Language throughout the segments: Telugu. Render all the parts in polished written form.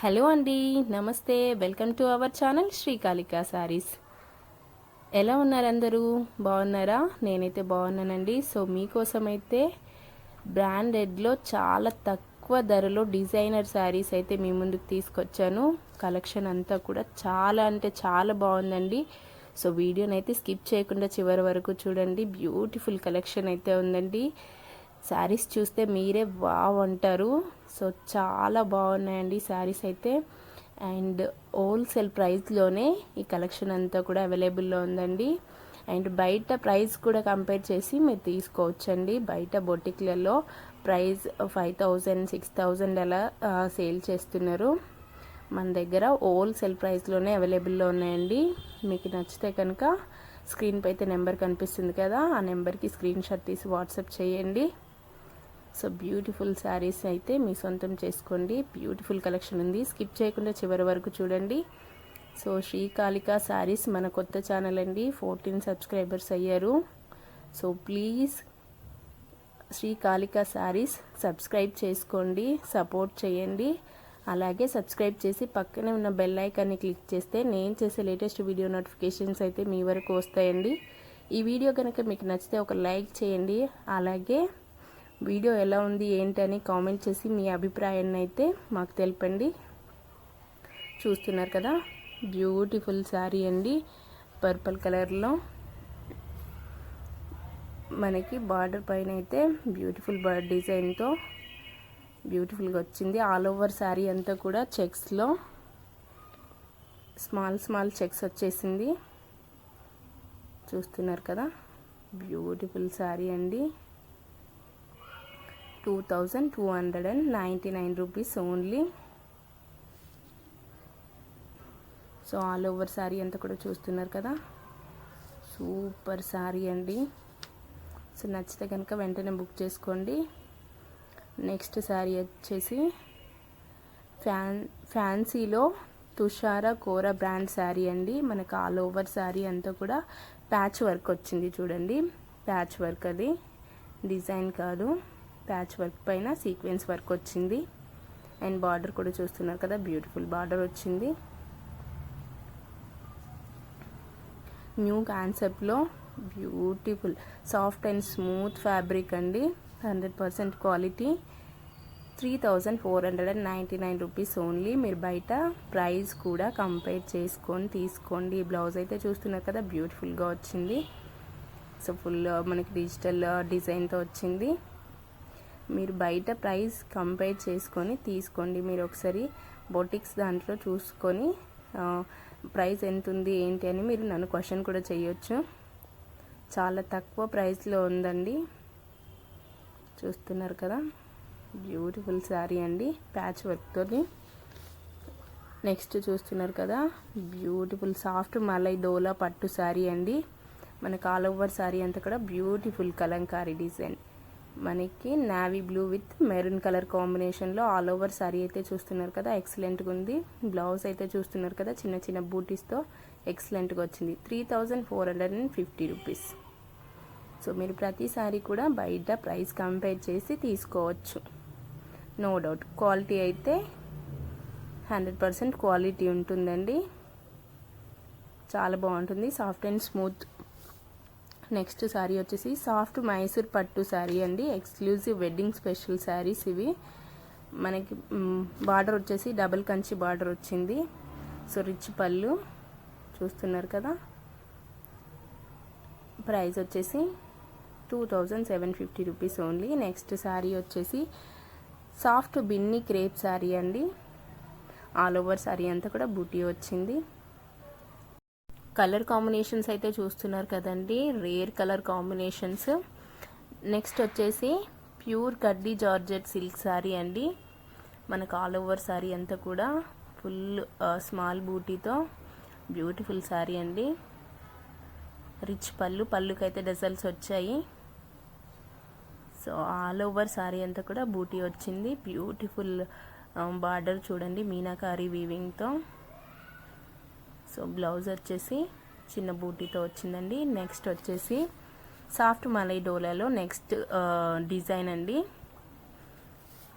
హలో అండి, నమస్తే. Welcome to our channel Srikalika Sarees. ఎలా ఉన్నారు అందరూ? బాగున్నారా? నేనైతే బాగున్నానండి. సో మీకోసం అయితే బ్రాండెడ్లో చాలా తక్కువ ధరలో డిజైనర్ శారీస్ అయితే మీ ముందుకు తీసుకొచ్చాను. కలెక్షన్ అంతా కూడా చాలా అంటే చాలా బాగుందండి. సో వీడియోని అయితే స్కిప్ చేయకుండా చివరి వరకు చూడండి. బ్యూటిఫుల్ కలెక్షన్ అయితే ఉందండి. శారీస్ చూస్తే మీరే వావ్ అంటారు. సో చాలా బాగున్నాయండి శారీస్ అయితే. అండ్ హోల్సేల్ ప్రైస్లోనే ఈ కలెక్షన్ అంతా కూడా అవైలబుల్లో ఉందండి. అండ్ బయట ప్రైస్ కూడా కంపేర్ చేసి మీరు తీసుకోవచ్చండి. బయట బొటిక్లలో ప్రైస్ 5000 6000 అలా సేల్ చేస్తున్నారు. మన దగ్గర హోల్సేల్ ప్రైస్లోనే అవైలబుల్లో ఉన్నాయండి. మీకు నచ్చితే కనుక స్క్రీన్పై అయితే నెంబర్ కనిపిస్తుంది కదా, ఆ నెంబర్కి స్క్రీన్ షాట్ తీసి వాట్సాప్ చేయండి. సో బ్యూటిఫుల్ శారీస్ అయితే మీ సొంతం చేసుకోండి. బ్యూటిఫుల్ కలెక్షన్ ఉంది, స్కిప్ చేయకుండా చివరి వరకు చూడండి. సో శ్రీకాళిక శారీస్ మన కొత్త ఛానల్ అండి. 14 సబ్స్క్రైబర్స్ అయ్యారు. సో ప్లీజ్ శ్రీకాళిక శారీస్ సబ్స్క్రైబ్ చేసుకోండి, సపోర్ట్ చేయండి. అలాగే సబ్స్క్రైబ్ చేసి పక్కనే ఉన్న బెల్ ఐకాన్ని క్లిక్ చేస్తే నేను చేసే లేటెస్ట్ వీడియో నోటిఫికేషన్స్ అయితే మీ వరకు వస్తాయండి. ఈ వీడియో కనుక మీకు నచ్చితే ఒక లైక్ చేయండి. అలాగే వీడియో ఎలా ఉంది ఏంటని కామెంట్ చేసి మీ అభిప్రాయాన్ని అయితే మాకు తెలపండి. చూస్తున్నారు కదా, బ్యూటిఫుల్ శారీ అండి. పర్పుల్ కలర్లో మనకి బార్డర్ పైన అయితే బ్యూటిఫుల్ బర్డ్ డిజైన్తో బ్యూటిఫుల్గా వచ్చింది. ఆల్ ఓవర్ శారీ అంతా కూడా చెక్స్లో స్మాల్ చెక్స్ వచ్చేసింది. చూస్తున్నారు కదా, బ్యూటిఫుల్ శారీ అండి. 2299 rupees only. So all over sari అంతా కూడా చూస్తున్నారు కదా, సూపర్ శారీ అండి. సో నచ్చితే కనుక వెంటనే బుక్ చేసుకోండి. నెక్స్ట్ శారీ వచ్చేసి ఫ్యాన్సీలో తుషారా కోరా బ్రాండ్ శారీ అండి. మనకు ఆల్ ఓవర్ శారీ అంతా కూడా ప్యాచ్ వర్క్ వచ్చింది. చూడండి, ప్యాచ్ వర్క్, అది డిజైన్ కాదు, ప్యాచ్ వర్క్ పైన సీక్వెన్స్ వర్క్ వచ్చింది. అండ్ బార్డర్ కూడా చూస్తున్నారు కదా, బ్యూటిఫుల్ బార్డర్ వచ్చింది. న్యూ కాన్సెప్ట్లో beautiful soft and smooth fabric అండి. 100% క్వాలిటీ. 3499 rupees only. మీరు బయట ప్రైస్ కూడా కంపేర్ చేసుకొని తీసుకోండి. బ్లౌజ్ అయితే చూస్తున్నారు కదా, బ్యూటిఫుల్గా వచ్చింది. సో ఫుల్ మనకి డిజిటల్ డిజైన్తో వచ్చింది. మీరు బయట ప్రైస్ కంపేర్ చేసుకొని తీసుకోండి. మీరు ఒకసారి బొటిక్స్ దాంట్లో చూసుకొని ప్రైస్ ఎంత ఉంది ఏంటి అని మీరు నన్ను క్వశ్చన్ కూడా చేయొచ్చు. చాలా తక్కువ ప్రైస్లో ఉందండి. చూస్తున్నారు కదా, బ్యూటిఫుల్ శారీ అండి, ప్యాచ్ వర్క్తో. నెక్స్ట్ చూస్తున్నారు కదా, బ్యూటిఫుల్ సాఫ్ట్ మలై డోలా పట్టు శారీ అండి. మనకు ఆల్ ఓవర్ శారీ అంతా కూడా బ్యూటిఫుల్ కలంకారీ డిజైన్. మనకి navy blue with maroon colour కాంబినేషన్లో ఆల్ ఓవర్ శారీ అయితే చూస్తున్నారు కదా, ఎక్సలెంట్గా ఉంది. బ్లౌజ్ అయితే చూస్తున్నారు కదా, చిన్న చిన్న బూటీస్తో ఎక్సలెంట్గా వచ్చింది. 3450 రూపీస్. సో మీరు ప్రతి శారీ కూడా బయట ప్రైస్ కంపేర్ చేసి తీసుకోవచ్చు. నో డౌట్ క్వాలిటీ అయితే 100% క్వాలిటీ ఉంటుందండి. చాలా బాగుంటుంది, soft and smooth. Next sari వచ్చేసి సాఫ్ట్ మైసూర్ పట్టు శారీ అండి. ఎక్స్క్లూజివ్ వెడ్డింగ్ స్పెషల్ శారీస్ ఇవి. మనకి బార్డర్ వచ్చేసి డబుల్ కంచి బార్డర్ వచ్చింది. సో రిచ్ పళ్ళు చూస్తున్నారు కదా. ప్రైస్ వచ్చేసి 2750 రూపీస్ ఓన్లీ. నెక్స్ట్ శారీ వచ్చేసి సాఫ్ట్ బిన్ని క్రేప్ శారీ అండి. ఆల్ ఓవర్ శారీ అంతా కూడా బూటీ వచ్చింది. కలర్ కాంబినేషన్స్ అయితే చూస్తున్నారు కదండి, రేర్ కలర్ కాంబినేషన్స్. నెక్స్ట్ వచ్చేసి ప్యూర్ కడ్డీ జార్జెట్ సిల్క్ శారీ అండి. మనకు ఆల్ ఓవర్ శారీ అంతా కూడా ఫుల్ స్మాల్ బూటీతో బ్యూటిఫుల్ శారీ అండి. రిచ్ పళ్ళుకైతే డజల్స్ వచ్చాయి. సో ఆల్ ఓవర్ శారీ అంతా కూడా బూటీ వచ్చింది. బ్యూటిఫుల్ బార్డర్ చూడండి, మీనాకారి వీవింగ్తో. సో బ్లౌజ్ వచ్చేసి చిన్న బూటీతో వచ్చిందండి. నెక్స్ట్ వచ్చేసి సాఫ్ట్ మలై డోలాలో నెక్స్ట్ డిజైన్ అండి.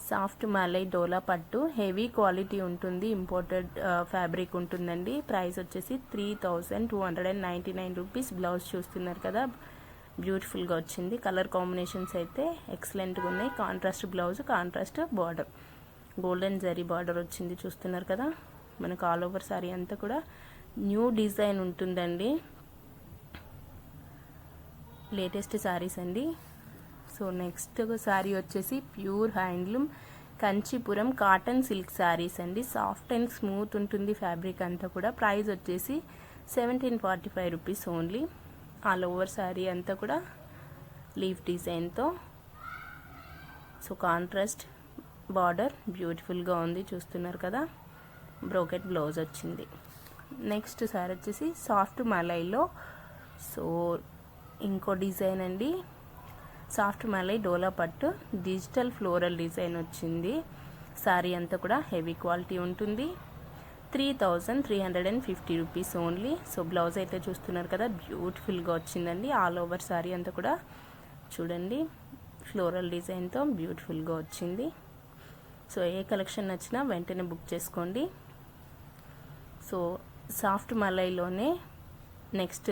సాఫ్ట్ మలై డోలా పట్టు, హెవీ క్వాలిటీ ఉంటుంది, ఇంపోర్టెడ్ ఫ్యాబ్రిక్ ఉంటుందండి. ప్రైస్ వచ్చేసి 3299 రూపీస్. బ్లౌజ్ చూస్తున్నారు కదా, బ్యూటిఫుల్గా వచ్చింది. కలర్ కాంబినేషన్స్ అయితే ఎక్సలెంట్గా ఉన్నాయి. Contrast blouse, contrast border, golden zari border వచ్చింది చూస్తున్నారు కదా. మనకు ఆల్ ఓవర్ సారీ అంతా కూడా న్యూ డిజైన్ ఉంటుందండి. లేటెస్ట్ శారీస్ అండి. సో నెక్స్ట్ శారీ వచ్చేసి pure handloom Kanchipuram cotton silk saris అండి. సాఫ్ట్ అండ్ స్మూత్ ఉంటుంది ఫ్యాబ్రిక్ అంతా కూడా. ప్రైస్ వచ్చేసి 1745 rupees only. All over sari అంతా కూడా లీఫ్ డిజైన్తో, సో కాంట్రాస్ట్ బార్డర్ బ్యూటిఫుల్గా ఉంది చూస్తున్నారు కదా. బ్రోకెట్ బ్లౌజ్ వచ్చింది. నెక్స్ట్ శారీ వచ్చేసి సాఫ్ట్ మలైలో, సో ఇంకో డిజైన్ అండి. సాఫ్ట్ మలై డోలా పట్టు, డిజిటల్ ఫ్లోరల్ డిజైన్ వచ్చింది. శారీ అంతా కూడా హెవీ క్వాలిటీ ఉంటుంది. 3350 రూపీస్ ఓన్లీ. సో బ్లౌజ్ అయితే చూస్తున్నారు కదా, బ్యూటిఫుల్గా వచ్చిందండి. ఆల్ ఓవర్ శారీ అంతా కూడా చూడండి ఫ్లోరల్ డిజైన్తో బ్యూటిఫుల్గా వచ్చింది. సో ఏ కలెక్షన్ నచ్చినా వెంటనే బుక్ చేసుకోండి. సో సాఫ్ట్ మలైలోనే నెక్స్ట్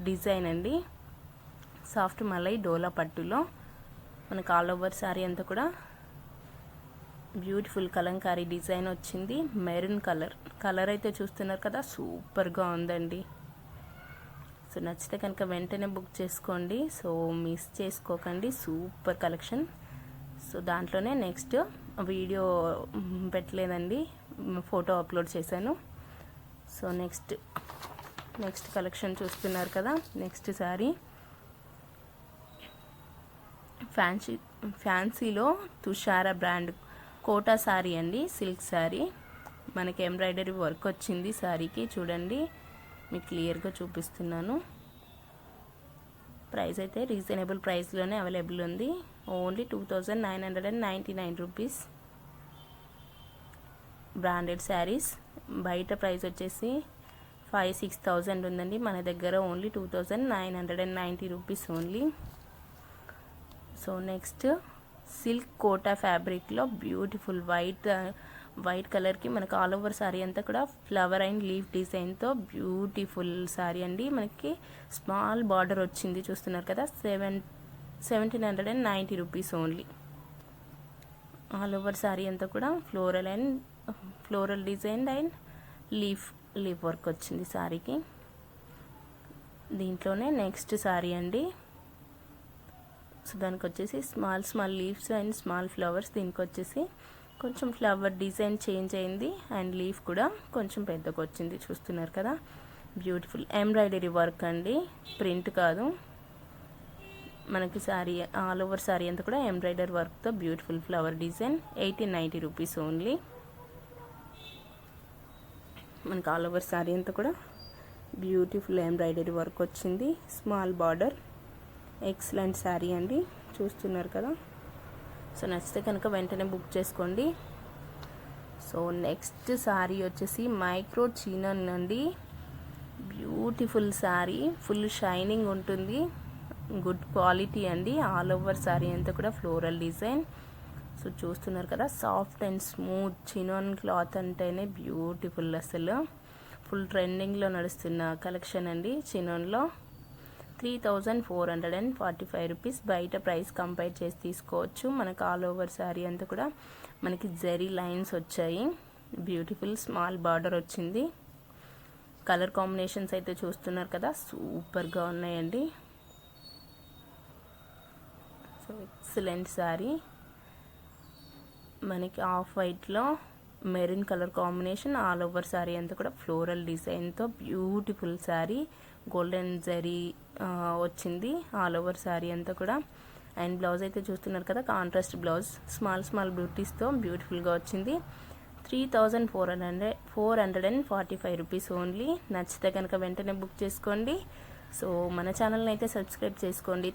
డిజైన్ అండి. సాఫ్ట్ మలై డోలా పట్టులో మనకు ఆల్ ఓవర్ శారీ అంతా కూడా బ్యూటిఫుల్ కలంకారీ డిజైన్ వచ్చింది. మెరూన్ కలర్ అయితే చూస్తున్నారు కదా, సూపర్గా ఉందండి. సో నచ్చితే కనుక వెంటనే బుక్ చేసుకోండి. సో మిస్ చేసుకోకండి, సూపర్ కలెక్షన్. సో దాంట్లోనే నెక్స్ట్ వీడియో పెట్టలేదండి, ఫోటో అప్లోడ్ చేశాను. సో నెక్స్ట్ కలెక్షన్ చూస్తున్నారు కదా. నెక్స్ట్ శారీ ఫ్యాన్సీలో తుషారా బ్రాండ్ కోటా శారీ అండి. సిల్క్ శారీ, మనకి ఎంబ్రాయిడరీ వర్క్ వచ్చింది శారీకి. చూడండి మీకు క్లియర్గా చూపిస్తున్నాను. ప్రైస్ అయితే రీజనబుల్ ప్రైస్లోనే అవైలబుల్ ఉంది. Only 2999 rupees. బ్రాండెడ్ శారీస్ బయట ప్రైస్ వచ్చేసి 5,000-6,000 ఉందండి. మన దగ్గర only 2990 rupees only. So next silk Kota ఫ్యాబ్రిక్లో బ్యూటిఫుల్ వైట్ కలర్కి మనకు ఆల్ ఓవర్ శారీ అంతా కూడా ఫ్లవర్ అండ్ లీఫ్ డిజైన్తో బ్యూటిఫుల్ శారీ అండి. మనకి స్మాల్ బార్డర్ వచ్చింది చూస్తున్నారు కదా. 1790 rupees only. All over sari అంతా కూడా floral design and leaf work వచ్చింది శారీకి. దీంట్లోనే నెక్స్ట్ శారీ అండి. సో దానికి వచ్చేసి small leaves and small flowers. దీనికి వచ్చేసి కొంచెం ఫ్లవర్ డిజైన్ చేంజ్ అయింది అండ్ లీఫ్ కూడా కొంచెం పెద్దగా వచ్చింది చూస్తున్నారు కదా. బ్యూటిఫుల్ ఎంబ్రాయిడరీ వర్క్ అండి, ప్రింట్ కాదు. మనకి శారీ ఆల్ ఓవర్ శారీ అంతా కూడా ఎంబ్రాయిడరీ వర్క్తో beautiful flower design. 1890 rupees only. మనకి ఆల్ ఓవర్ శారీ అంతా కూడా బ్యూటిఫుల్ ఎంబ్రాయిడరీ వర్క్ వచ్చింది. స్మాల్ బార్డర్, ఎక్సలెంట్ శారీ అండి చూస్తున్నారు కదా. సో నచ్చితే కనుక వెంటనే బుక్ చేసుకోండి. సో నెక్స్ట్ శారీ వచ్చేసి మైక్రో చీనన్ అండి. బ్యూటిఫుల్ శారీ, ఫుల్ షైనింగ్ ఉంటుంది, గుడ్ క్వాలిటీ అండి. ఆల్ ఓవర్ శారీ అంతా కూడా ఫ్లోరల్ డిజైన్. సో చూస్తున్నారు కదా, soft and smooth chinon cloth అంటేనే బ్యూటిఫుల్. అసలు ఫుల్ ట్రెండింగ్లో నడుస్తున్న కలెక్షన్ అండి చినాన్లో. 3445 రూపీస్. బయట ప్రైస్ కంపేర్ చేసి తీసుకోవచ్చు. మనకు ఆల్ ఓవర్ శారీ అంతా కూడా మనకి జరీ లైన్స్ వచ్చాయి. బ్యూటిఫుల్ స్మాల్ బార్డర్ వచ్చింది. కలర్ కాంబినేషన్స్ అయితే చూస్తున్నారు కదా, సూపర్గా ఉన్నాయండి. So excellent sari. మనకి ఆఫ్ వైట్లో maroon colour combination. All over sari అంతా కూడా ఫ్లోరల్ డిజైన్తో బ్యూటిఫుల్ శారీ. గోల్డెన్ జరీ వచ్చింది ఆల్ ఓవర్ శారీ అంతా కూడా. అండ్ బ్లౌజ్ అయితే చూస్తున్నారు కదా, కాంట్రాస్ట్ బ్లౌజ్, స్మాల్ బ్యూటీస్తో బ్యూటిఫుల్గా వచ్చింది. 3445 రూపీస్ ఓన్లీ. నచ్చితే కనుక వెంటనే బుక్ చేసుకోండి. సో మన ఛానల్ని అయితే సబ్స్క్రైబ్ చేసుకోండి.